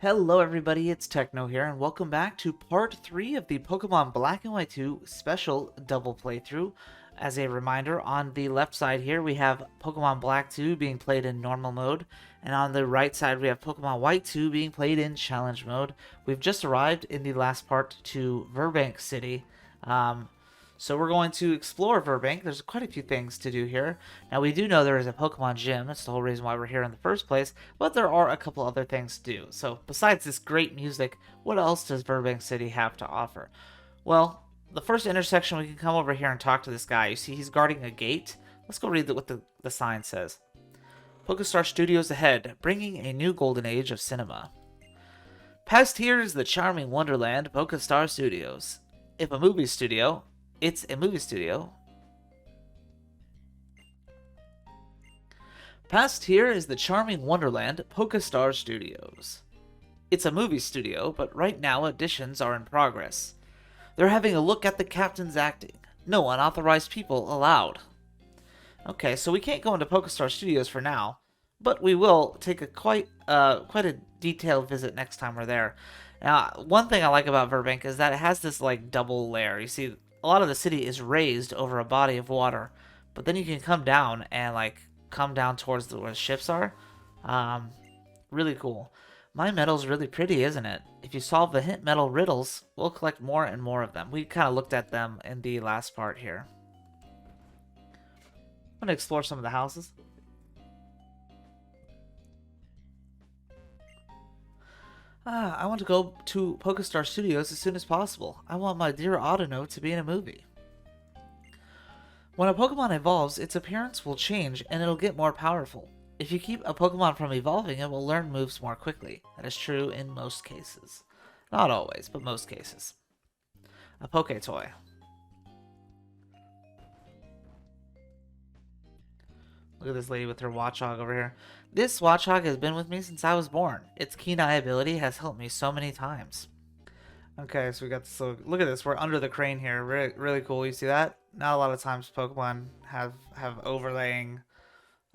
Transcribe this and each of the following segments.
Hello everybody, it's Techno here, and welcome back to part 3 of the Pokemon Black and White 2 special double playthrough. As a reminder, on the left side here we have Pokemon Black 2 being played in normal mode, and on the right side we have Pokemon White 2 being played in challenge mode. We've just arrived in the last part to Burbank City. So we're going to explore Burbank. There's quite a few things to do here. Now we do know there is a Pokemon gym. That's the whole reason why we're here in the first place. But there are a couple other things to do. So besides this great music, what else does Burbank City have to offer? Well, the first intersection, we can come over here and talk to this guy. You see he's guarding a gate. Let's go read what the sign says. Pokestar Studios ahead, bringing a new golden age of cinema. Past here is the charming wonderland Pokestar Studios. If a movie studio, it's a movie studio. Past here is the charming wonderland Pokestar Studios. It's a movie studio, but right now auditions are in progress. They're having a look at the captain's acting. No unauthorized people allowed. Okay, so we can't go into Pokestar Studios for now, but we will take a quite a detailed visit next time we're there. Now, one thing I like about Burbank is that it has this like double layer. You see, a lot of the city is raised over a body of water, but then you can come down and come down towards where the ships are. Really cool. My metal's really pretty, isn't it? If you solve the hint metal riddles, we'll collect more and more of them. We kind of looked at them in the last part here. I'm gonna explore some of the houses. I want to go to Pokestar Studios as soon as possible. I want my dear Autonote to be in a movie. When a Pokemon evolves, its appearance will change and it'll get more powerful. If you keep a Pokemon from evolving, it will learn moves more quickly. That is true in most cases. Not always, but most cases. A Poke Toy. Look at this lady with her Watchog over here. This Watchog has been with me since I was born. Its keen eye ability has helped me so many times. Okay, so we got this. So look at this. We're under the crane here. Really, really cool. You see that? Not a lot of times Pokemon have overlaying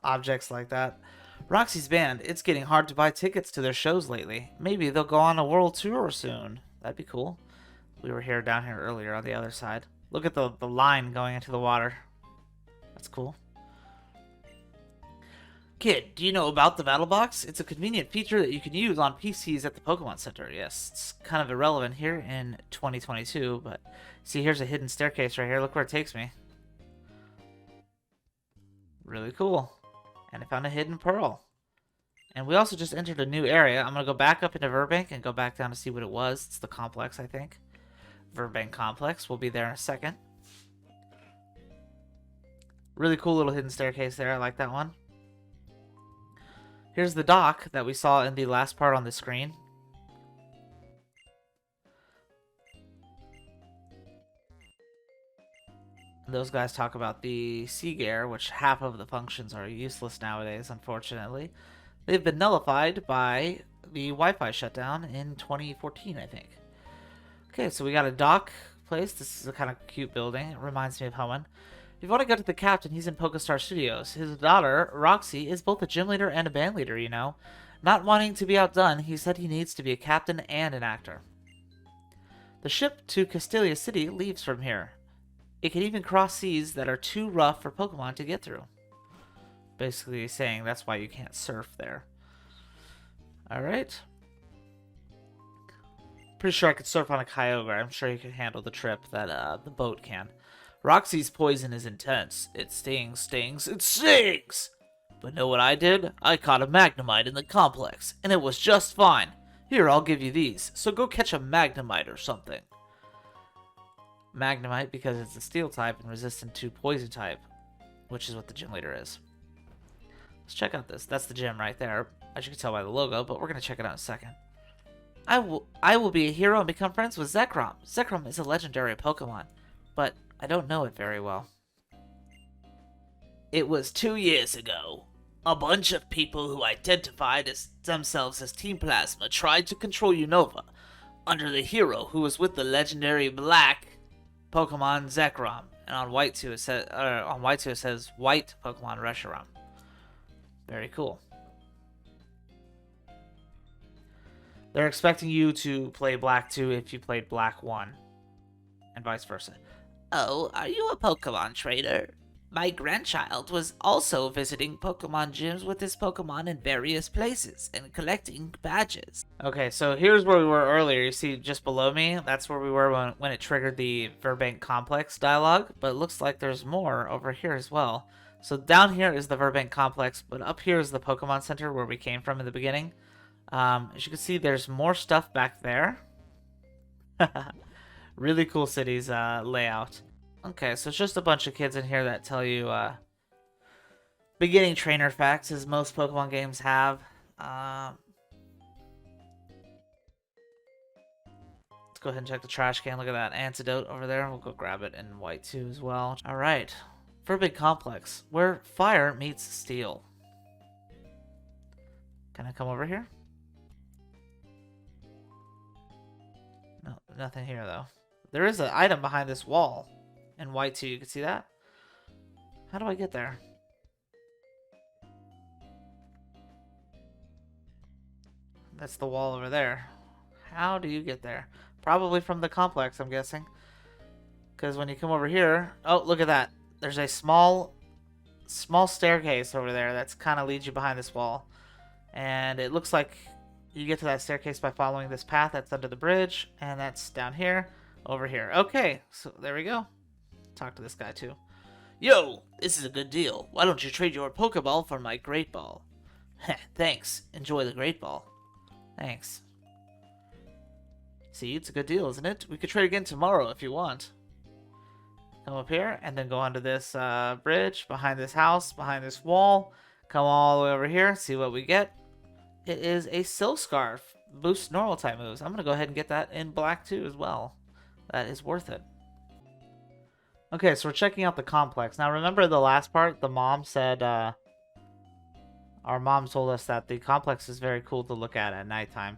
objects like that. Roxy's band. It's getting hard to buy tickets to their shows lately. Maybe they'll go on a world tour soon. That'd be cool. We were down here earlier on the other side. Look at the line going into the water. That's cool. Kid, do you know about the Battle Box? It's a convenient feature that you can use on PCs at the Pokemon Center. Yes, it's kind of irrelevant here in 2022, but see, here's a hidden staircase right here. Look where it takes me. Really cool. And I found a hidden pearl. And we also just entered a new area. I'm going to go back up into Burbank and go back down to see what it was. It's the complex, I think. Burbank Complex. We'll be there in a second. Really cool little hidden staircase there. I like that one. Here's the dock that we saw in the last part on the screen. Those guys talk about the Seagear, which half of the functions are useless nowadays, unfortunately. They've been nullified by the Wi-Fi shutdown in 2014, I think. Okay, so we got a dock place. This is a kind of cute building. It reminds me of Hoenn. If you want to go to the captain, he's in Pokestar Studios. His daughter, Roxy, is both a gym leader and a band leader, you know. Not wanting to be outdone, he said he needs to be a captain and an actor. The ship to Castelia City leaves from here. It can even cross seas that are too rough for Pokemon to get through. Basically saying that's why you can't surf there. Alright. Pretty sure I could surf on a Kyogre. I'm sure you can handle the trip that the boat can. Roxy's poison is intense. It stings, it stings! But know what I did? I caught a Magnemite in the complex, and it was just fine. Here, I'll give you these, so go catch a Magnemite or something. Magnemite because it's a steel type and resistant to poison type, which is what the gym leader is. Let's check out this. That's the gym right there, as you can tell by the logo, but we're going to check it out in a second. I will be a hero and become friends with Zekrom. Zekrom is a legendary Pokemon, but I don't know it very well. It was 2 years ago. A bunch of people who identified as themselves as Team Plasma tried to control Unova under the hero who was with the legendary black Pokemon Zekrom. And on White 2 it says White Pokemon Reshiram. Very cool. They're expecting you to play Black 2 if you played Black 1, and vice versa. Oh, are you a Pokemon trainer? My grandchild was also visiting Pokemon gyms with his Pokemon in various places and collecting badges. Okay, so here's where we were earlier. You see just below me, that's where we were when it triggered the Verbank Complex dialogue, but it looks like there's more over here as well. So down here is the Verbank Complex, but up here is the Pokemon Center where we came from in the beginning. As you can see, there's more stuff back there. Really cool cities layout. Okay, so it's just a bunch of kids in here that tell you beginning trainer facts, as most Pokemon games have. Let's go ahead and check the trash can. Look at that antidote over there. We'll go grab it in white too as well. All right, Verbank Complex, where fire meets steel. Can I come over here? No, nothing here though. There is an item behind this wall in white too. You can see that. How do I get there? That's the wall over there. How do you get there? Probably from the complex, I'm guessing. Because when you come over here... Oh, look at that. There's a small staircase over there that's kind of leads you behind this wall. And it looks like you get to that staircase by following this path that's under the bridge. And that's down here, over here. Okay, so there we go. Talk to this guy too. Yo, this is a good deal. Why don't you trade your Pokeball for my Great Ball? Thanks. Enjoy the Great Ball. Thanks. See, it's a good deal, isn't it? We could trade again tomorrow if you want. Come up here and then go onto this bridge, behind this house, behind this wall. Come all the way over here, see what we get. It is a Silk Scarf. Boosts normal type moves. I'm going to go ahead and get that in black too as well. That is worth it. Okay, so we're checking out the complex. Now remember the last part? The mom said, our mom told us that the complex is very cool to look at nighttime.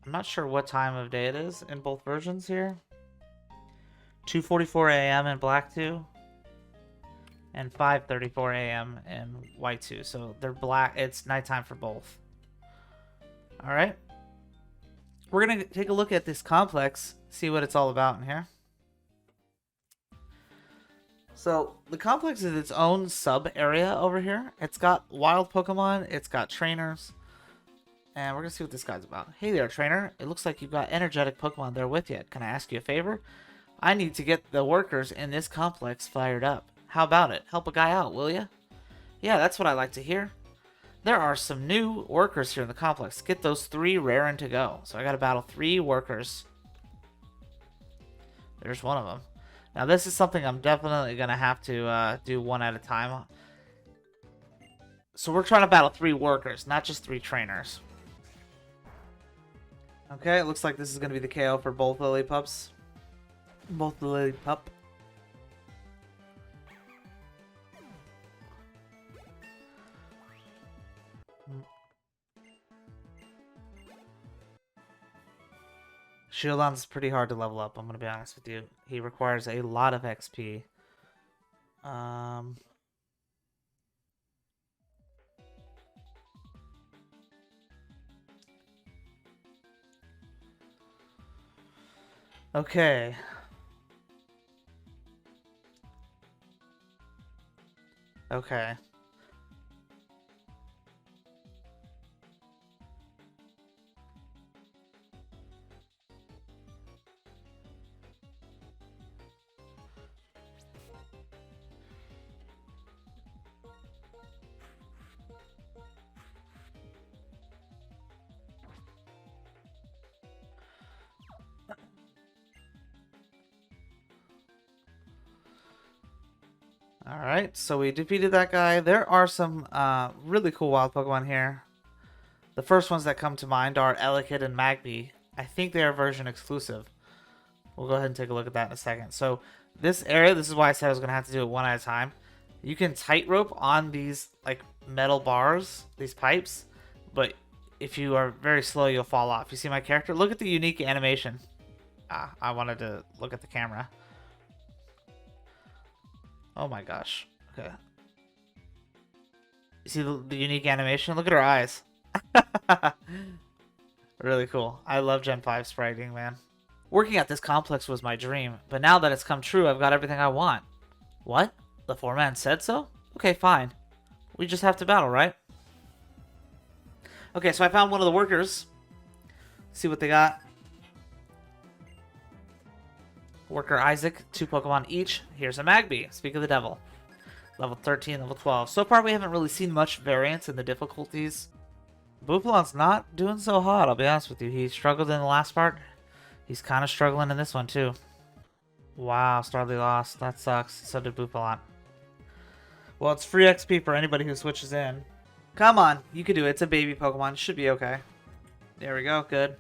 I'm not sure what time of day it is in both versions here. 2:44 a.m. in black 2 and 5:34 a.m. in white 2. So they're black. It's nighttime for both. All right. We're going to take a look at this complex, see what it's all about in here. So the complex is its own sub area over here. It's got wild Pokemon. It's got trainers. And we're going to see what this guy's about. Hey there, trainer. It looks like you've got energetic Pokemon there with you. Can I ask you a favor? I need to get the workers in this complex fired up. How about it? Help a guy out, will you? Yeah, that's what I like to hear. There are some new workers here in the complex. Get those 3 raring to go. So I got to battle 3 workers. There's one of them. Now this is something I'm definitely going to have to do one at a time. So we're trying to battle 3 workers, not just 3 trainers. Okay, it looks like this is going to be the KO for both Lillipups. Both the Lillipup. Shieldon's pretty hard to level up, I'm going to be honest with you. He requires a lot of XP. Okay. Okay. Alright, so we defeated that guy. There are some really cool wild Pokemon here. The first ones that come to mind are Elekid and Magby. I think they are version exclusive. We'll go ahead and take a look at that in a second. So this area, this is why I said I was going to have to do it one at a time. You can tightrope on these like metal bars, these pipes, but if you are very slow, you'll fall off. You see my character? Look at the unique animation. I wanted to look at the camera. Oh my gosh. Okay. You see the unique animation? Look at her eyes. Really cool. I love Gen 5 spriting, man. Working at this complex was my dream, but now that it's come true, I've got everything I want. What? The foreman said so? Okay, fine. We just have to battle, right? Okay, so I found one of the workers. See what they got. Worker Isaac, 2 Pokemon each. Here's a Magby. Speak of the devil. Level 13, level 12. So far, we haven't really seen much variance in the difficulties. Bouffalin's not doing so hot, I'll be honest with you. He struggled in the last part. He's kind of struggling in this one, too. Wow, Starly lost. That sucks. So did Bouffalant. Well, it's free XP for anybody who switches in. Come on, you can do it. It's a baby Pokemon. Should be okay. There we go. Good.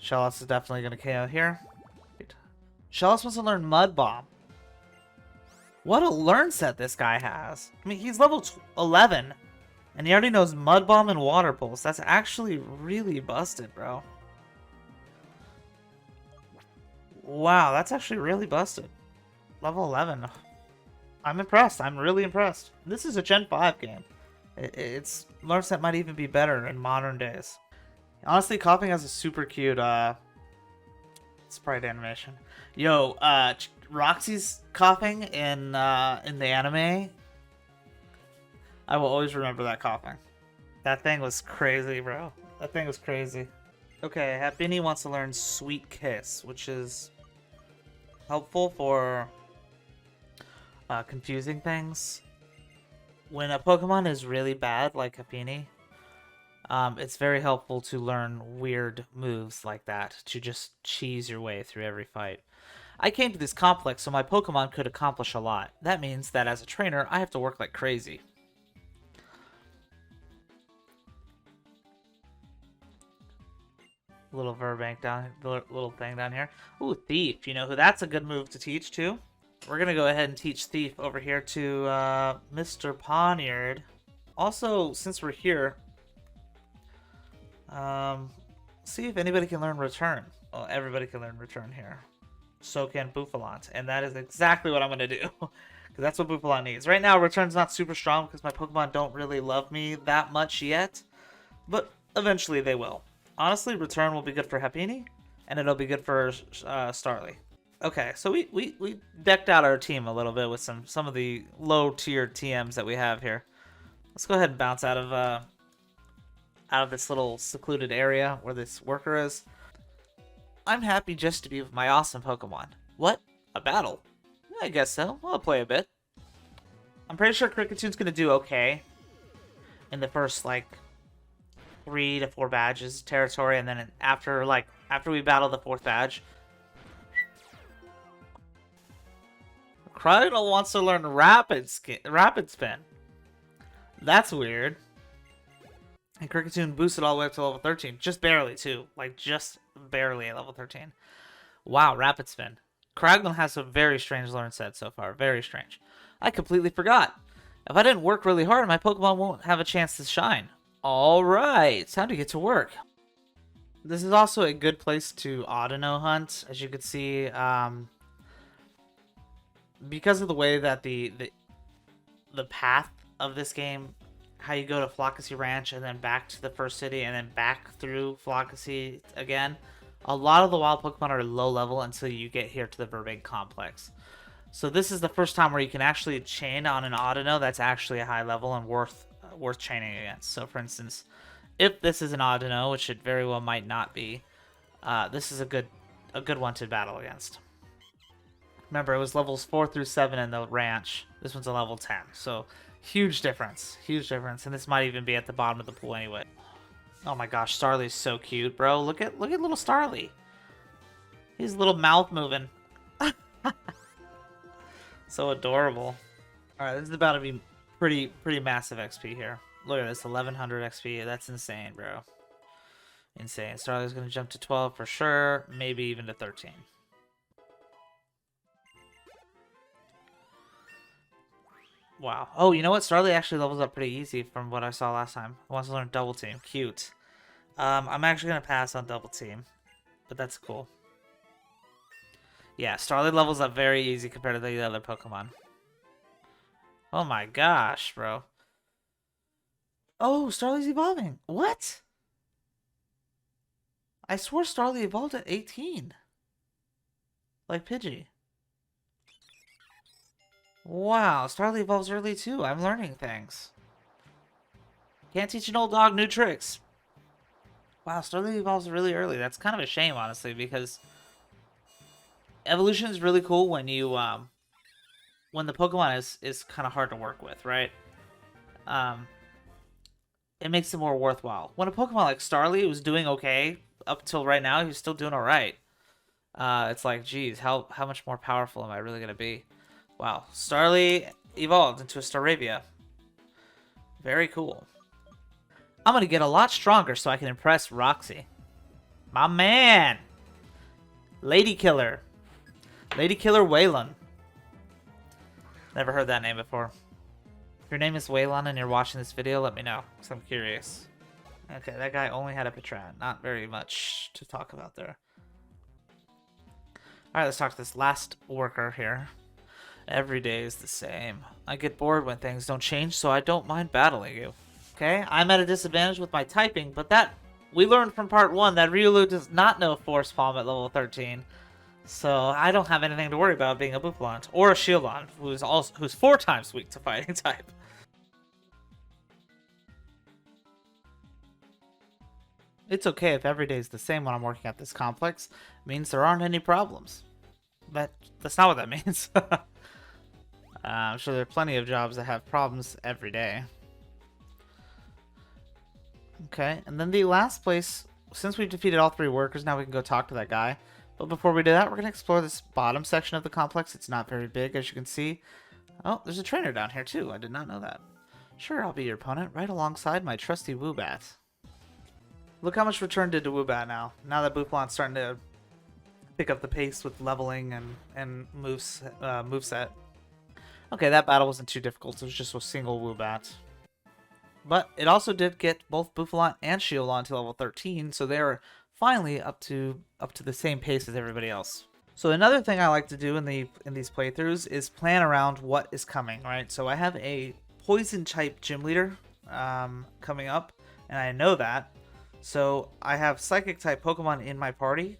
Shellos is definitely going to KO here. Shellos wants to learn Mud Bomb. What a learn set this guy has. I mean, he's level 11. And he already knows Mud Bomb and Water Pulse. That's actually really busted, bro. Wow, that's actually really busted. Level 11. I'm impressed. I'm really impressed. This is a Gen 5 game. Its learn set might even be better in modern days. Honestly, Coughing has a super cute sprite animation. Yo, Roxy's coughing in the anime. I will always remember that coughing. That thing was crazy, bro. That thing was crazy. Okay, Happini wants to learn Sweet Kiss, which is helpful for confusing things. When a Pokemon is really bad, like Happini, it's very helpful to learn weird moves like that to just cheese your way through every fight. I came to this complex so my Pokemon could accomplish a lot. That means that as a trainer, I have to work like crazy. Little Verbank down, little thing down here. Ooh, Thief. You know who that's a good move to teach too. We're gonna go ahead and teach Thief over here to Mr. Poniard. Also, since we're here, see if anybody can learn Return. Well, everybody can learn Return here. So can Bouffalant, and that is exactly what I'm gonna do. Because that's what Bouffalant needs. Right now, Return's not super strong because my Pokemon don't really love me that much yet. But eventually they will. Honestly, Return will be good for Happini, and it'll be good for Starly. Okay, so we decked out our team a little bit with some of the low-tier TMs that we have here. Let's go ahead and bounce out of this little secluded area where this worker is. I'm happy just to be with my awesome Pokemon. What? A battle? I guess so. I'll play a bit. I'm pretty sure Kricketune gonna do okay in the first, like, 3 to 4 badges territory, and then after we battle the 4th badge, Cryogonal wants to learn Rapid Spin. That's weird. And Kricketune boosted all the way up to level 13. Just barely, too. Like, just barely at level 13. Wow, Rapid Spin. Cryogonal has a very strange learn set so far. Very strange. I completely forgot. If I didn't work really hard, my Pokemon won't have a chance to shine. Alright, time to get to work. This is also a good place to Audino hunt, as you can see. Because of the way that the path of this game, how you go to Flockacy Ranch and then back to the first city and then back through Flockacy again, a lot of the wild Pokemon are low level until you get here to the Burbank Complex. So this is the first time where you can actually chain on an Audino that's actually a high level and worth chaining against. So for instance, if this is an Audino, which it very well might not be, this is a good one to battle against. Remember, it was levels 4 through 7 in the ranch. This one's a level 10, so huge difference. Huge difference, and this might even be at the bottom of the pool anyway. Oh my gosh, Starly's so cute, bro. Look at little Starly. His little mouth moving. So adorable. Alright, this is about to be pretty massive XP here. Look at this, 1100 XP. That's insane, bro. Insane. Starly's gonna jump to 12 for sure, maybe even to 13. Wow. Oh, you know what? Starly actually levels up pretty easy from what I saw last time. He wants to learn Double Team. Cute. I'm actually going to pass on Double Team, but that's cool. Yeah, Starly levels up very easy compared to the other Pokemon. Oh my gosh, bro. Oh, Starly's evolving. What? I swore Starly evolved at 18. Like Pidgey. Wow, Starly evolves early too. I'm learning things. Can't teach an old dog new tricks. Wow, Starly evolves really early. That's kind of a shame, honestly, because evolution is really cool when you when the Pokemon is kind of hard to work with, right? Um, it makes it more worthwhile. When a Pokemon like Starly was doing okay up until right now, he's still doing all right. It's like, geez, how much more powerful am I really gonna be? Wow, Starly evolved into a Staravia. Very cool. I'm gonna get a lot stronger so I can impress Roxy. My man! Lady Killer. Lady Killer Waylon. Never heard that name before. If your name is Waylon and you're watching this video, let me know, because I'm curious. Okay, that guy only had a Patron. Not very much to talk about there. Alright, let's talk to this last worker here. Every day is the same. I get bored when things don't change, so I don't mind battling you. Okay, I'm at a disadvantage with my typing, but that we learned from part 1 that Riolu does not know Force Palm at level 13. So I don't have anything to worry about being a Bouffalant or a Shieldon, who's 4 times weak to fighting type. It's okay if every day is the same when I'm working at this complex. It means there aren't any problems. But that's not what that means. I'm sure there are plenty of jobs that have problems every day. Okay, and then the last place, since we've defeated all 3 workers, now we can go talk to that guy. But before we do that, we're going to explore this bottom section of the complex. It's not very big, as you can see. Oh, there's a trainer down here, too. I did not know that. Sure, I'll be your opponent, right alongside my trusty Woobat. Look how much return did to Woobat now. Now that Bouffalant's starting to pick up the pace with leveling and moveset. Okay, that battle wasn't too difficult. It was just a single Woobat. But it also did get both Bouffalant and Shieldon to level 13, so they're finally up to the same pace as everybody else. So another thing I like to do in these playthroughs is plan around what is coming, right? So I have a poison type gym leader coming up, and I know that. So I have psychic type Pokemon in my party.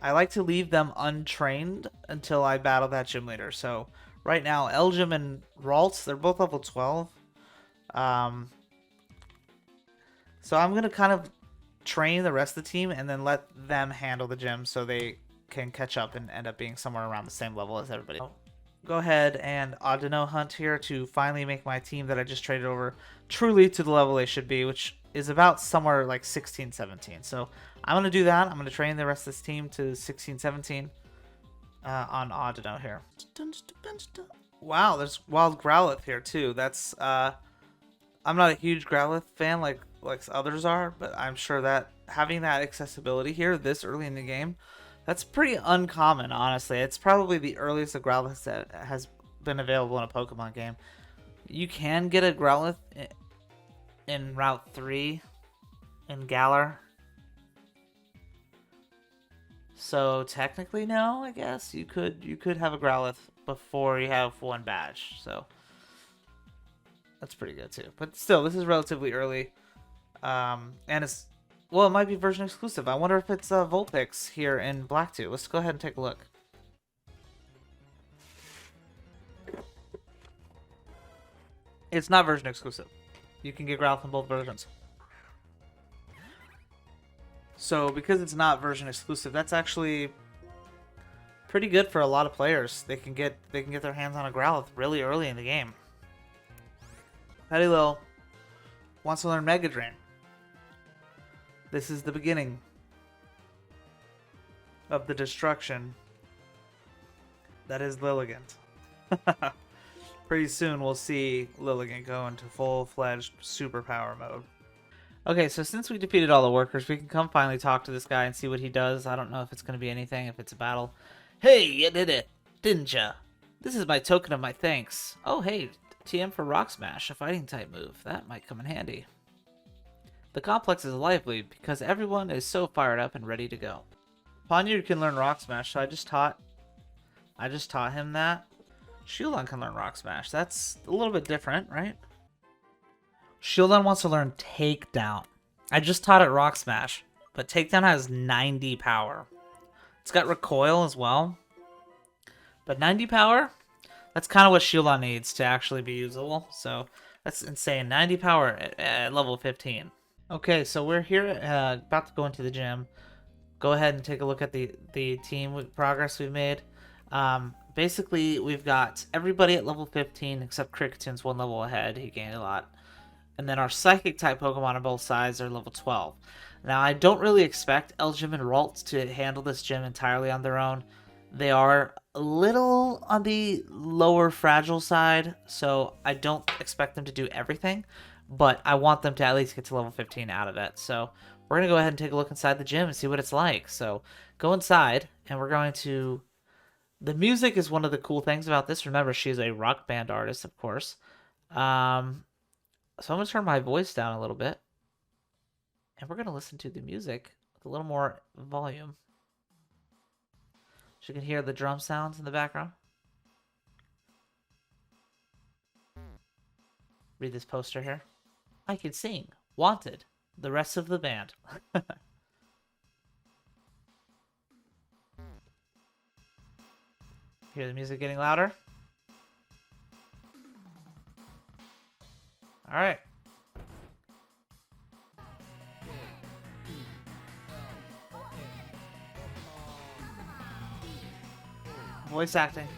I like to leave them untrained until I battle that gym leader. So right now, Elgym and Ralts, they're both level 12. So I'm going to kind of train the rest of the team and then let them handle the gym so they can catch up and end up being somewhere around the same level as everybody. Go ahead and Audino hunt here to finally make my team that I just traded over truly to the level they should be, which is about somewhere like 16, 17. So I'm going to do that. I'm going to train the rest of this team to 16, 17 on Audino here. Wow, there's Wild Growlithe here too. That's I'm not a huge Growlithe fan like others are, but I'm sure that having that accessibility here this early in the game, that's pretty uncommon, honestly. It's probably the earliest a Growlithe that has been available in a Pokemon game. You can get a Growlithe in Route 3 in Galar. So technically no, I guess. You could have a Growlithe before you have one badge. So that's pretty good too. But still, this is relatively early. And it's, well, it might be version exclusive. I wonder if it's Vulpix here in Black 2. Let's go ahead and take a look. It's not version exclusive. You can get Growlithe in both versions. So because it's not version exclusive, that's actually pretty good for a lot of players. They can get their hands on a Growlithe really early in the game. Petilil wants to learn Mega Drain. This is the beginning of the destruction that is Lilligant. Pretty soon we'll see Lilligant go into full-fledged superpower mode. Okay, so since we defeated all the workers, we can come finally talk to this guy and see what he does. I don't know if it's going to be anything, if it's a battle. Hey, you did it, didn't ya? This is my token of my thanks. Oh, hey, TM for Rock Smash, a fighting-type move. That might come in handy. The complex is lively because everyone is so fired up and ready to go. Ponyard can learn Rock Smash, so I just taught him that. Shieldon can learn Rock Smash. That's a little bit different, right? Shieldon wants to learn Takedown. I just taught it Rock Smash. but Takedown has 90 power. It's got recoil as well, but 90 power, that's kind of what Shieldon needs to actually be usable. So that's insane. 90 power at level 15. Okay, so we're here about to go into the gym. Go ahead and take a look at the team progress we've made. Basically, we've got everybody at level 15 except Cricketon's one level ahead. He gained a lot. And then our Psychic type Pokemon on both sides are level 12. Now, I don't really expect Elgyem and Ralt to handle this gym entirely on their own. They are a little on the lower fragile side, so I don't expect them to do everything. But I want them to at least get to level 15 out of it. So we're going to go ahead and take a look inside the gym and see what it's like. So go inside, and we're going to... The music is one of the cool things about this. Remember, she's a rock band artist, of course. So I'm going to turn my voice down a little bit. And we're going to listen to the music with a little more volume. So you can hear the drum sounds in the background. Read this poster here. I can sing. Wanted. The rest of the band. Hear the music getting louder? Alright. Voice acting.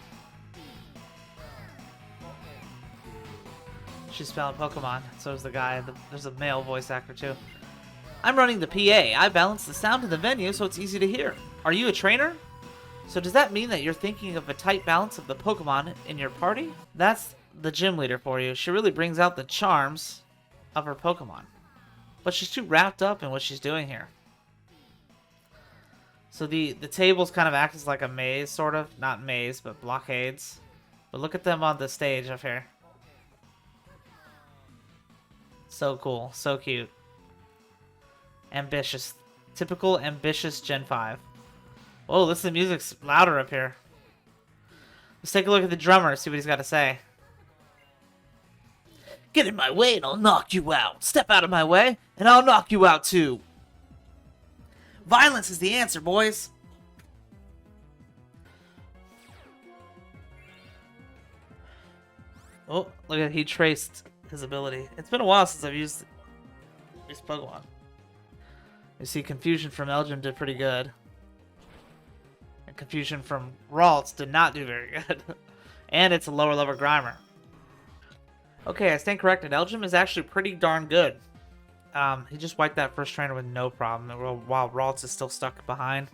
She's spelling Pokemon. So is the guy. There's a male voice actor too. I'm running the PA. I balance the sound in the venue so it's easy to hear. Are you a trainer? So does that mean that you're thinking of a tight balance of the Pokemon in your party? That's the gym leader for you. She really brings out the charms of her Pokemon. But she's too wrapped up in what she's doing here. So the tables kind of act as like a maze, sort of. Not maze, but blockades. But look at them on the stage up here. So cool. So cute. Ambitious. Typical ambitious Gen 5. Whoa, listen, the music's louder up here. Let's take a look at the drummer, see what he's got to say. Get in my way and I'll knock you out. Step out of my way and I'll knock you out too. Violence is the answer, boys. Oh, look at he traced his ability. It's been a while since I've used this Pokemon. You see, Confusion from Elgyem did pretty good. And Confusion from Ralts did not do very good. And it's a lower level Grimer. Okay, I stand corrected. Elgyem is actually pretty darn good. He just wiped that first trainer with no problem, while Ralts is still stuck behind.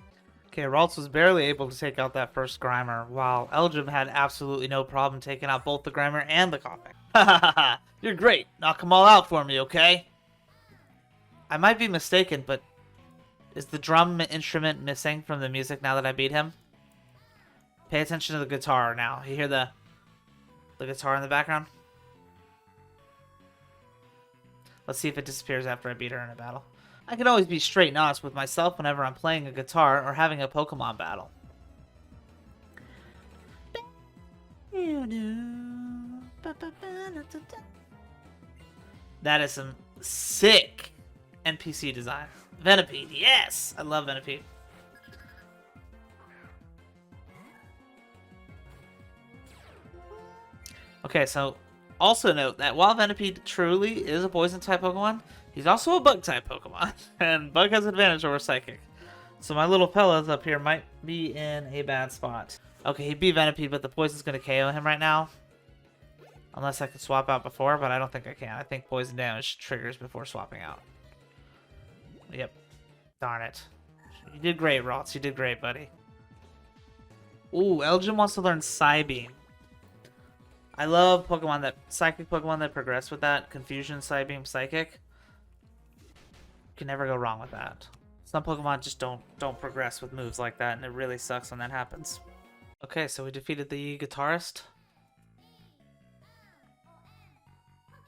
Okay, Ralts was barely able to take out that first Grimer, while Elgyem had absolutely no problem taking out both the Grimer and the Koffing. Ha ha ha! You're great! Knock them all out for me, okay? I might be mistaken, but is the drum instrument missing from the music now that I beat him? Pay attention to the guitar now. You hear the guitar in the background? Let's see if it disappears after I beat her in a battle. I can always be straight and honest with myself whenever I'm playing a guitar or having a Pokemon battle. That is some sick NPC design. Venipede, yes! I love Venipede. Okay, so also note that while Venipede truly is a poison-type Pokemon, he's also a bug-type Pokemon, and Bug has advantage over Psychic. So my little fellas up here might be in a bad spot. Okay, he beat Venipede, but the poison's going to KO him right now. Unless I can swap out before, but I don't think I can. I think poison damage triggers before swapping out. Yep. Darn it. You did great, Ralts. You did great, buddy. Ooh, Elgyem wants to learn Psybeam. I love Pokemon that Psychic Pokemon that progress with that. Confusion, Psybeam, Psychic. You can never go wrong with that. Some Pokemon just don't progress with moves like that, and it really sucks when that happens. Okay, so we defeated the guitarist.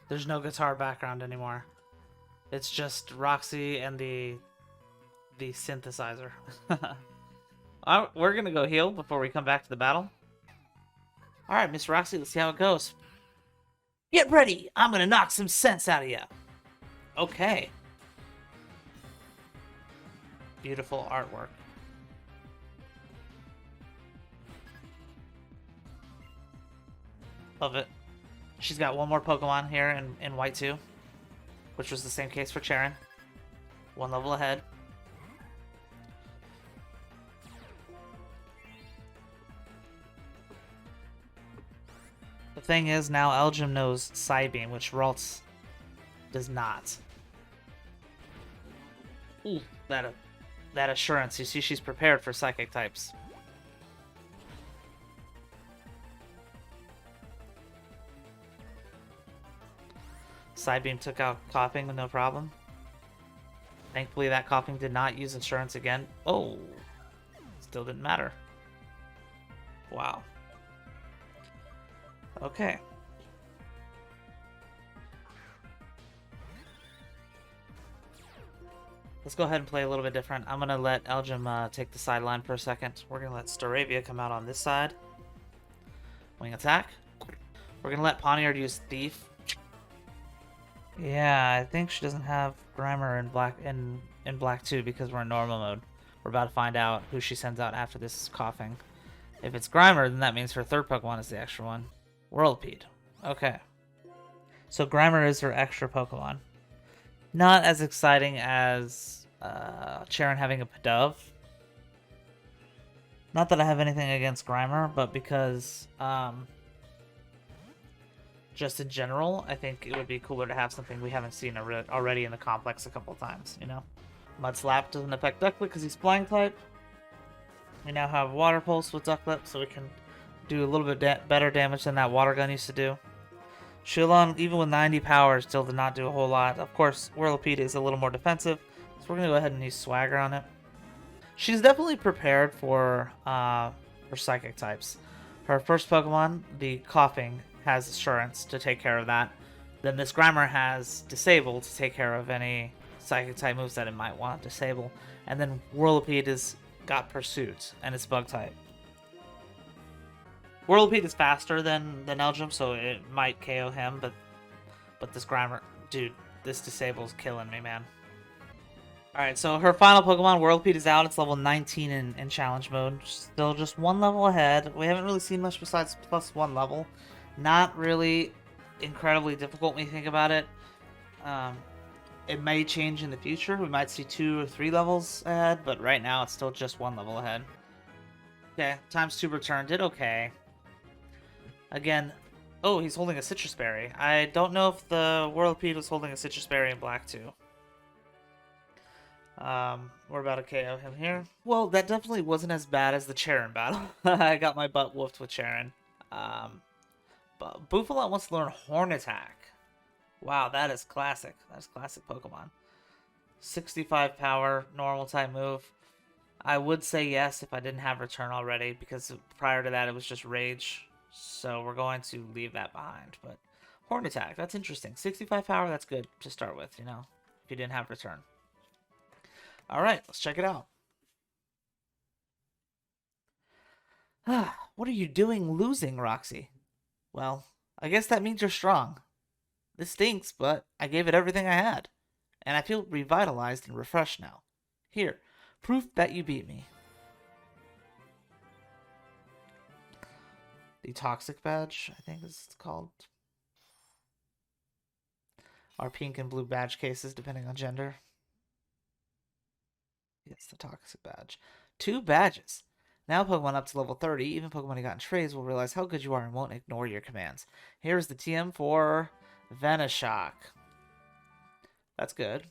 There's no guitar background anymore. It's just Roxy and the synthesizer. We're gonna go heal before we come back to the battle. Alright, Miss Roxy, let's see how it goes. Get ready! I'm gonna knock some sense out of you. Okay. Beautiful artwork. Love it. She's got one more Pokemon here in White 2, which was the same case for Charon. One level ahead. The thing is, now Elgin knows Psybeam, which Ralts does not. Ooh, that assurance. You see, she's prepared for Psychic types. Psybeam took out Coughing with no problem. Thankfully, that Coughing did not use Insurance again. Oh, still didn't matter. Wow. Okay. Let's go ahead and play a little bit different. I'm going to let Elgin take the sideline for a second. We're going to let Staravia come out on this side. Wing attack. We're going to let Poniard use Thief. Yeah, I think she doesn't have Grimer in Black 2 because we're in normal mode. We're about to find out who she sends out after this Coughing. If it's Grimer, then that means her third Pokemon is the extra one. Whirlpeed. Okay. So Grimer is her extra Pokemon. Not as exciting as Charon having a Pidove. Not that I have anything against Grimer, but because just in general, I think it would be cooler to have something we haven't seen already in the complex a couple times, you know? Mud Slap doesn't affect Ducklet because he's Flying type. We now have Water Pulse with Ducklet, so we can do a little bit better damage than that Water Gun used to do. Shilon, even with 90 power, still did not do a whole lot. Of course, Whirlipede is a little more defensive, so we're going to go ahead and use Swagger on it. She's definitely prepared for Psychic types. Her first Pokemon, the Coughing, has Assurance to take care of that. Then this Grimer has Disable to take care of any Psychic type moves that it might want to disable. And then Whirlipede has got Pursuit, and it's Bug type. Whirlipede is faster than Elgin, so it might KO him, but this Grimer, dude, this Disable's killing me, man. Alright, so her final Pokemon, Whirlipede, is out. It's level 19 in Challenge Mode. Still just one level ahead. We haven't really seen much besides +1 level. Not really incredibly difficult when you think about it. It may change in the future. We might see 2 or 3 levels ahead, but right now it's still just 1 level ahead. Okay, times 2 return. Did okay. Again, oh, he's holding a Citrus Berry. I don't know if the Whirlipede was holding a Citrus Berry in Black 2. We're about to KO him here. Well, that definitely wasn't as bad as the Charon battle. I got my butt whooped with Charon. But Buffalant wants to learn Horn Attack. Wow, that is classic. That's classic Pokemon. 65 power, normal type move. I would say yes if I didn't have Return already, because prior to that it was just Rage. So we're going to leave that behind. But Horn Attack, that's interesting. 65 power, that's good to start with, you know, if you didn't have Return. Alright, let's check it out. What are you doing losing, Roxy? Well, I guess that means you're strong. This stinks, but I gave it everything I had. And I feel revitalized and refreshed now. Here, proof that you beat me. The Toxic Badge, I think is called. Our pink and blue badge cases, depending on gender. Yes, the Toxic Badge. 2 badges. Now Pokemon up to level 30, even Pokemon you got in trades will realize how good you are and won't ignore your commands. Here's the TM for Venoshock. That's good.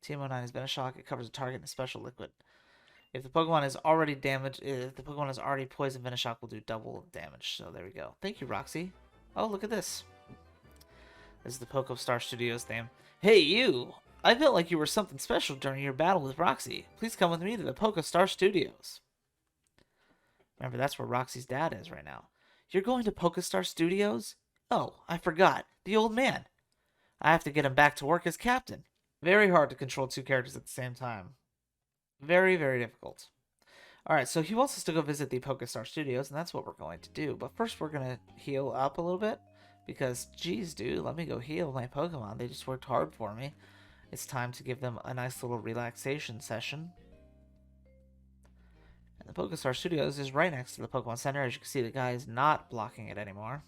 TM09 is Venoshock. It covers a target in a special liquid. If the Pokemon is already damaged, if the Pokemon is already poisoned, Venoshock will do double damage. So there we go. Thank you, Roxy. Oh, look at this. This is the Pokestar Studios theme. Hey, you! I felt like you were something special during your battle with Roxy. Please come with me to the Pokestar Studios. Remember, that's where Roxy's dad is right now. You're going to Pokestar Studios? Oh, I forgot. The old man. I have to get him back to work as captain. Very hard to control 2 characters at the same time. Very, very difficult. Alright, so he wants us to go visit the Pokestar Studios, and that's what we're going to do. But first, we're going to heal up a little bit. Because, geez, dude, let me go heal my Pokemon. They just worked hard for me. it's time to give them a nice little relaxation session. And the Pokestar Studios is right next to the Pokemon Center. As you can see, the guy is not blocking it anymore.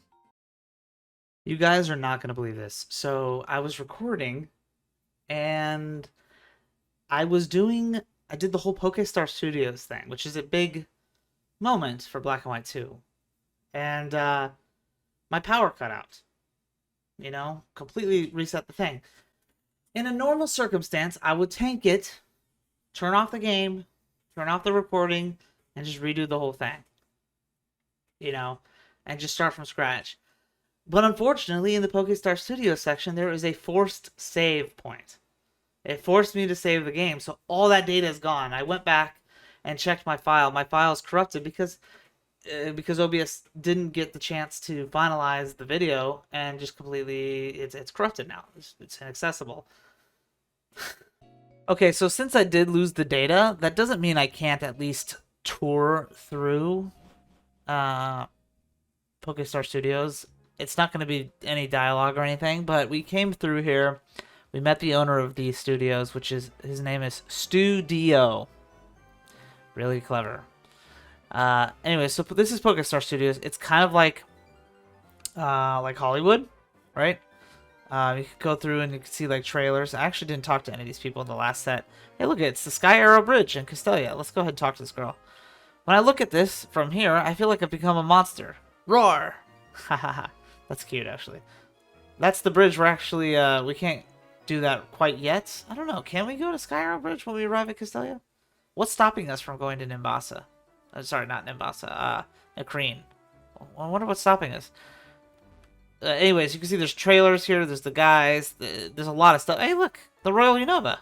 You guys are not going to believe this. So I was recording, and I did the whole Pokestar Studios thing, which is a big moment for Black and White 2. And my power cut out. Completely reset the thing. In a normal circumstance, I would tank it, turn off the game, turn off the recording, and just redo the whole thing. And just start from scratch. But unfortunately, in the Pokestar Studios section, there is a forced save point. It forced me to save the game, so all that data is gone. I went back and checked my file. My file is corrupted because OBS didn't get the chance to finalize the video, and just completely it's corrupted now. It's inaccessible. Okay, so since I did lose the data, that doesn't mean I can't at least tour through Pokestar Studios. It's not going to be any dialogue or anything, but we came through here. We met the owner of these studios, his name is Studio. Really clever. Anyway, so this is Pokestar Studios. It's kind of like Hollywood, right? You can go through and you can see like trailers. I actually didn't talk to any of these people in the last set. Hey, look, it's the Sky Arrow Bridge in Castelia. Let's go ahead and talk to this girl. When I look at this from here, I feel like I've become a monster. Roar! Hahaha. That's cute, actually. That's the bridge. We're actually, we can't do that quite yet. I don't know. Can we go to Sky Arrow Bridge when we arrive at Castelia? What's stopping us from going to Nimbasa? Sorry, not Nimbasa. Akreen. I wonder what's stopping us. Anyways, you can see there's trailers here. There's the guys. There's a lot of stuff. Hey, look, the Royal Unova.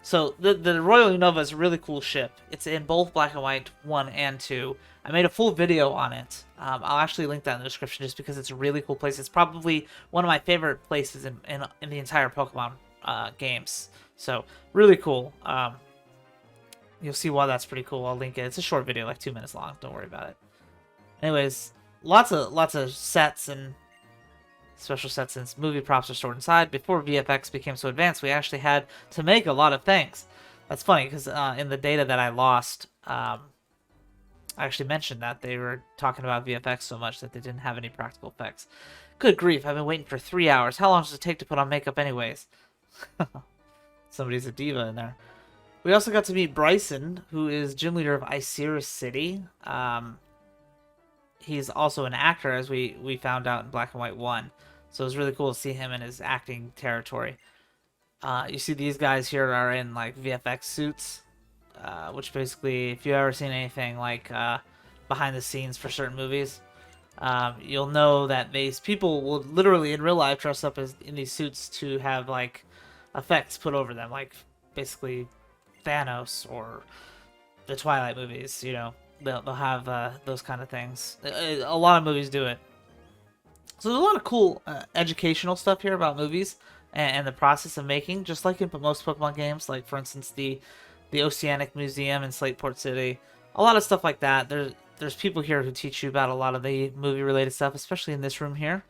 So the Royal Unova is a really cool ship. It's in both Black and White 1 and 2. I made a full video on it. I'll actually link that in the description just because it's a really cool place. It's probably one of my favorite places in the entire Pokemon games. So really cool. You'll see why that's pretty cool. I'll link it. It's a short video, like 2 minutes long. Don't worry about it. Anyways, lots of sets and special sets and movie props are stored inside. Before VFX became so advanced, we actually had to make a lot of things. That's funny because in the data that I lost, I actually mentioned that they were talking about VFX so much that they didn't have any practical effects. Good grief, I've been waiting for 3 hours. How long does it take to put on makeup anyways? Somebody's a diva in there. We also got to meet Bryson, who is gym leader of Iceris City. He's also an actor, as we found out in Black and White 1. So it was really cool to see him in his acting territory. You see these guys here are in like VFX suits, which basically, if you've ever seen anything like behind the scenes for certain movies, you'll know that these people will literally in real life dress up in these suits to have like effects put over them, like basically Thanos or the Twilight movies. They'll have those kind of things. A lot of movies do it. So there's a lot of cool educational stuff here about movies and the process of making, just like in most Pokemon games. Like, for instance, the Oceanic Museum in Slateport City. A lot of stuff like that. There's people here who teach you about a lot of the movie-related stuff, especially in this room here.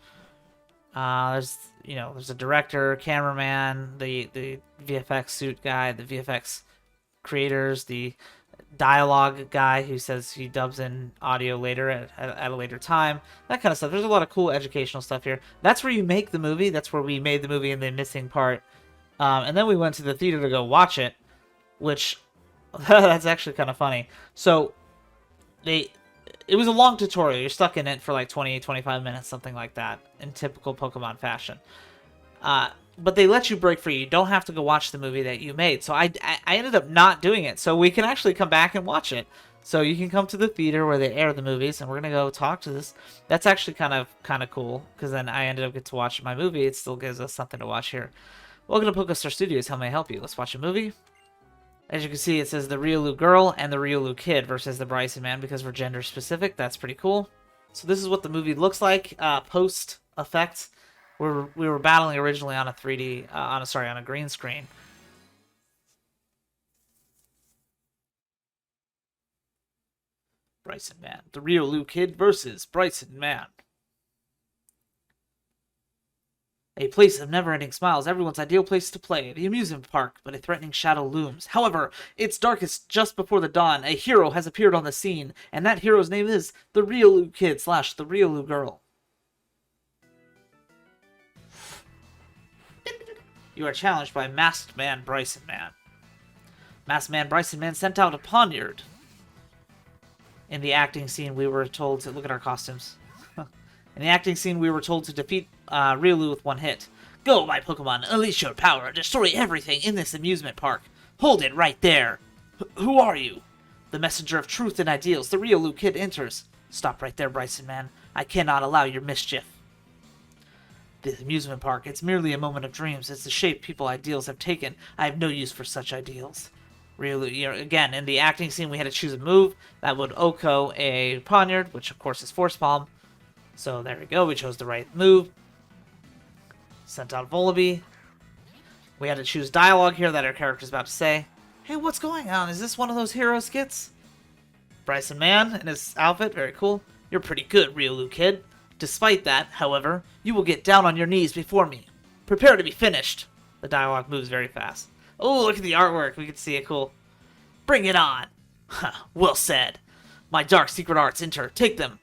There's a director, cameraman, the VFX suit guy, the VFX creators, the dialogue guy who says he dubs in audio later at a later time, that kind of stuff. There's a lot of cool educational stuff here. That's where you make the movie. That's where we made the movie in the missing part. And then we went to the theater to go watch it, which that's actually kind of funny. So it was a long tutorial. You're stuck in it for like 20-25 minutes, something like that, in typical Pokemon fashion. But they let you break free. You don't have to go watch the movie that you made. So I ended up not doing it. So we can actually come back and watch it. So you can come to the theater where they air the movies, and we're gonna go talk to this. That's actually kind of cool, because then I ended up getting to watch my movie. It still gives us something to watch here. Welcome to Pokestar Studios. How may I help you? Let's watch a movie. As you can see, it says the Riolu girl and the Riolu kid versus the Bryson man, because we're gender specific. That's pretty cool. So this is what the movie looks like post effect. We were battling originally on a 3D, on a green screen. Bryson man, the Riolu kid versus Bryson man. A place of never-ending smiles, everyone's ideal place to play, the amusement park, but a threatening shadow looms. However, it's darkest just before the dawn. A hero has appeared on the scene, and that hero's name is the Royal Kid / the Royal Girl. You are challenged by Masked Man Bryson Man. Masked Man Bryson Man sent out a poniard. In the acting scene, we were told to look at our costumes. In the acting scene, we were told to defeat Riolu with one hit. Go, my Pokemon, unleash your power, destroy everything in this amusement park. Hold it right there. Who are you? The messenger of truth and ideals, the Riolu Kid enters. Stop right there, Bryson Man. I cannot allow your mischief. This amusement park, it's merely a moment of dreams. It's the shape people ideals have taken. I have no use for such ideals. Riolu, again, in the acting scene, we had to choose a move. That would Oko a poniard, which of course is Force Palm. So there we go, we chose the right move. Sent out Volibee. We had to choose dialogue here that our character's about to say. Hey, what's going on? Is this one of those hero skits? Bryson Man in his outfit, very cool. You're pretty good, Riolu Kid. Despite that, however, you will get down on your knees before me. Prepare to be finished. The dialogue moves very fast. Oh, look at the artwork. We can see it cool. Bring it on. Well said. My dark secret arts enter. Take them.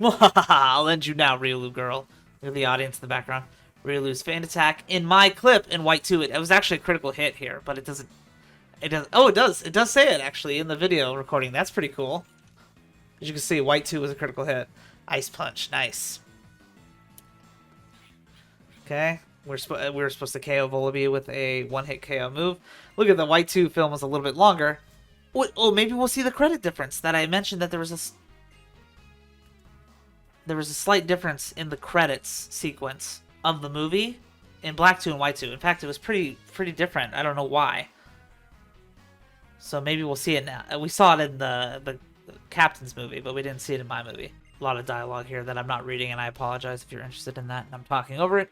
I'll end you now, Riolu girl. Look at the audience in the background. Riolu's fan attack in my clip in White 2. It was actually a critical hit here, but it doesn't. It does. Oh, it does. It does say it actually in the video recording. That's pretty cool. As you can see, White 2 was a critical hit. Ice Punch, nice. Okay, we were supposed to KO Volibee with a one-hit KO move. Look at the White 2 film was a little bit longer. Oh, maybe we'll see the credit difference that I mentioned, that there was a slight difference in the credits sequence of the movie in Black 2 and White 2. In fact, it was pretty different. I don't know why. So maybe we'll see it now. We saw it in the Captain's movie, but we didn't see it in my movie. A lot of dialogue here that I'm not reading, and I apologize if you're interested in that, and I'm talking over it.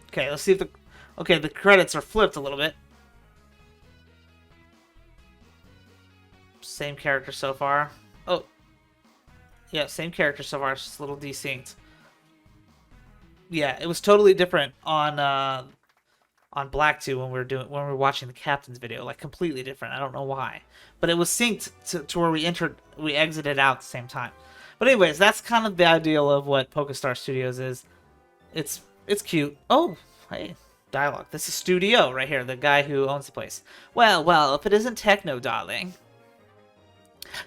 Okay, let's see if the... Okay, the credits are flipped a little bit. Same character so far. Oh. Yeah, same character so far. It's just a little desynced. Yeah, it was totally different on Black 2 when we were watching the Captain's video. Like, completely different. I don't know why. But it was synced to where we exited out at the same time. But anyways, that's kind of the ideal of what Pokestar Studios is. It's cute. Oh, hey. Dialogue. This is Studio right here, the guy who owns the place. Well, if it isn't Techno, darling.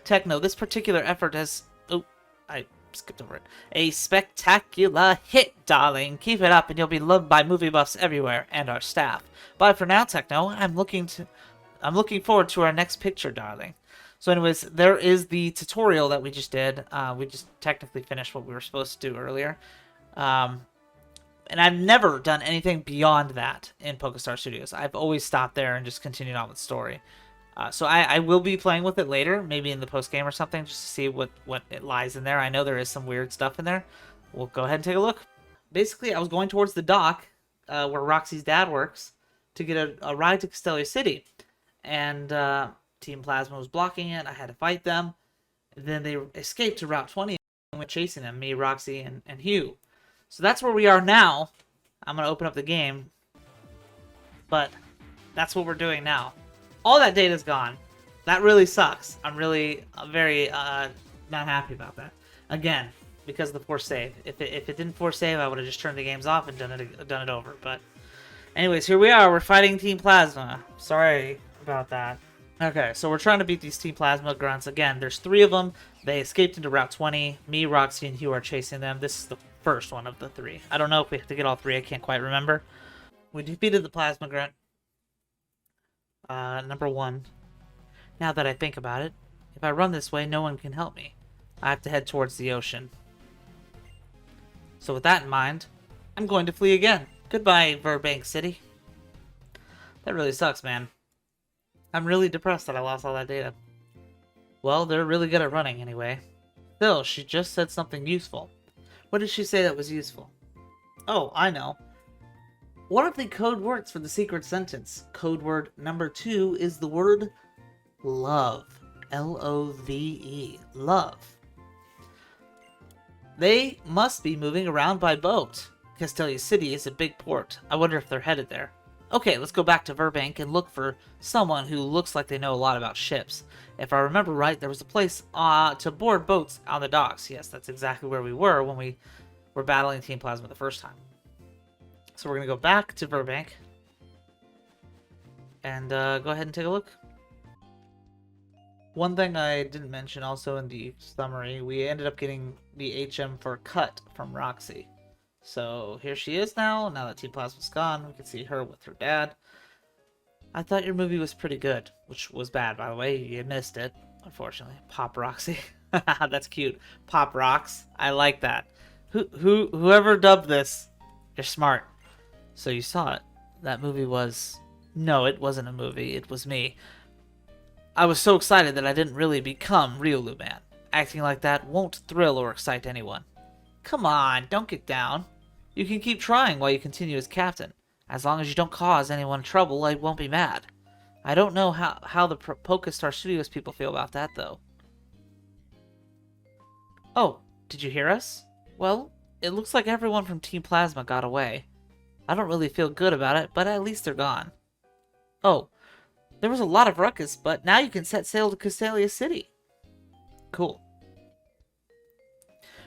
Techno, this particular effort has... Oh, I skipped over it. A spectacular hit, darling. Keep it up and you'll be loved by movie buffs everywhere and our staff. Bye for now, Techno. I'm looking forward to our next picture, darling. So anyways, there is the tutorial that we just did. We just technically finished what we were supposed to do earlier. And I've never done anything beyond that in Pokestar Studios. I've always stopped there and just continued on with story. So I will be playing with it later, maybe in the post-game or something, just to see what it lies in there. I know there is some weird stuff in there. We'll go ahead and take a look. Basically, I was going towards the dock, where Roxy's dad works, to get a ride to Castelia City. And Team Plasma was blocking it. I had to fight them. Then they escaped to Route 20 and went chasing them, me, Roxy, and Hugh. So that's where we are now. I'm going to open up the game. But that's what we're doing now. All that data's gone. That really sucks. I'm really very not happy about that. Again, because of the force save. If it didn't force save, I would have just turned the games off and done it over. But anyways, here we are. We're fighting Team Plasma. Sorry about that. Okay, so we're trying to beat these Team Plasma grunts. Again, there's 3 of them. They escaped into Route 20. Me, Roxy, and Hugh are chasing them. This is the first one of the 3. I don't know if we have to get all 3. I can't quite remember. We defeated the Plasma Grunt. Number 1. Now that I think about it, if I run this way, no one can help me. I have to head towards the ocean. So with that in mind, I'm going to flee again. Goodbye, Burbank City. That really sucks, man. I'm really depressed that I lost all that data. Well, they're really good at running anyway. Still, she just said something useful. What did she say that was useful? Oh, I know. One of the code words for the secret sentence, code word number 2, is the word love. Love. Love. They must be moving around by boat. Castelia City is a big port. I wonder if they're headed there. Okay, let's go back to Burbank and look for someone who looks like they know a lot about ships. If I remember right, there was a place to board boats on the docks. Yes, that's exactly where we were when we were battling Team Plasma the first time. So we're going to go back to Burbank and go ahead and take a look. One thing I didn't mention also in the summary, we ended up getting the HM for Cut from Roxy. So here she is now that Team Plasma's gone. We can see her with her dad. I thought your movie was pretty good, which was bad, by the way. You missed it, unfortunately. Pop Roxy. That's cute. Pop Rocks. I like that. Whoever dubbed this, you're smart. So you saw it. That movie was... No, it wasn't a movie. It was me. I was so excited that I didn't really become Riolu Man. Acting like that won't thrill or excite anyone. Come on, don't get down. You can keep trying while you continue as captain. As long as you don't cause anyone trouble, I won't be mad. I don't know how the Pokestar Studios people feel about that, though. Oh, did you hear us? Well, it looks like everyone from Team Plasma got away. I don't really feel good about it, but at least they're gone. Oh, there was a lot of ruckus, but now you can set sail to Castelia City. Cool.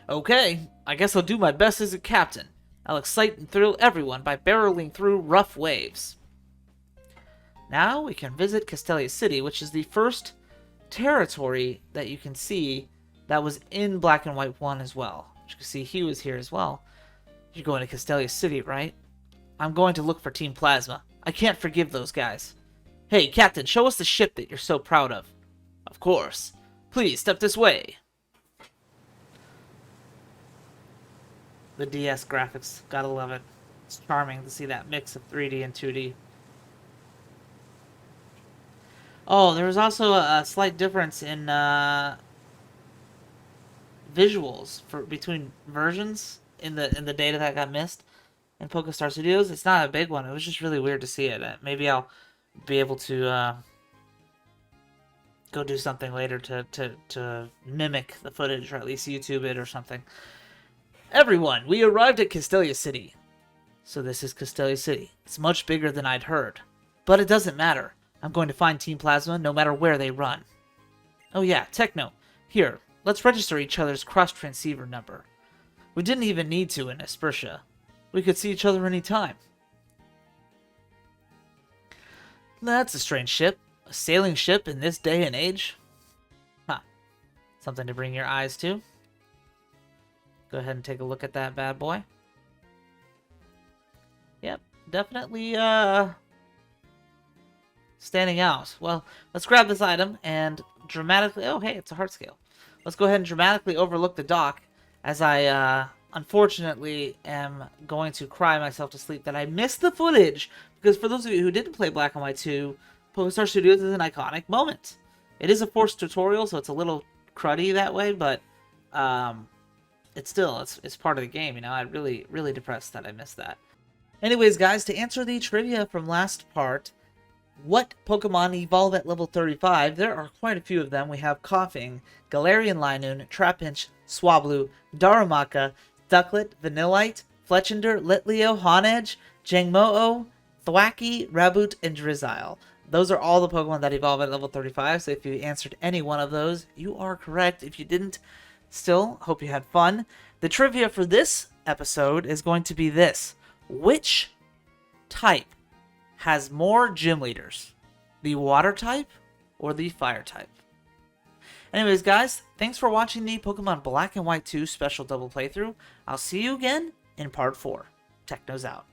Okay, I guess I'll do my best as a captain. I'll excite and thrill everyone by barreling through rough waves. Now we can visit Castelia City, which is the first territory that you can see that was in Black and White 1 as well. You can see he was here as well. You're going to Castelia City, right? I'm going to look for Team Plasma. I can't forgive those guys. Hey, Captain, show us the ship that you're so proud of. Of course. Please, step this way. The DS graphics, gotta love it. It's charming to see that mix of 3D and 2D. Oh, there was also a slight difference in visuals between versions in the data that got missed in Pokestar Studios. It's not a big one. It was just really weird to see it. Maybe I'll be able to go do something later to mimic the footage, or at least YouTube it or something. Everyone, we arrived at Castelia City. So this is Castelia City. It's much bigger than I'd heard. But it doesn't matter. I'm going to find Team Plasma no matter where they run. Oh yeah, Techno. Here, let's register each other's cross-transceiver number. We didn't even need to in Aspertia. We could see each other anytime. That's a strange ship. A sailing ship in this day and age? Huh. Something to bring your eyes to. Go ahead and take a look at that bad boy. Yep, definitely standing out. Well, let's grab this item and dramatically... Oh, hey, it's a heart scale. Let's go ahead and dramatically overlook the dock as I, unfortunately, am going to cry myself to sleep that I missed the footage. Because for those of you who didn't play Black and White 2, Pokestar Studios is an iconic moment. It is a forced tutorial, so it's a little cruddy that way, but it's part of the game, you know? I'm really depressed that I missed that. Anyways, guys, to answer the trivia from last part, what Pokemon evolve at level 35? There are quite a few of them. We have Coughing, Galarian Linoon, Trapinch, Swablu, Darumaka, Ducklet, Vanillite, Fletchinder, Litleo, Honedge, Jangmo-o, Thwackey, Raboot, and Drizzile. Those are all the Pokemon that evolve at level 35, so if you answered any one of those, you are correct. If you didn't, still, hope you had fun. The trivia for this episode is going to be this. Which type has more gym leaders? The water type or the fire type? Anyways, guys, thanks for watching the Pokemon Black and White 2 special double playthrough. I'll see you again in part 4. Techno's out.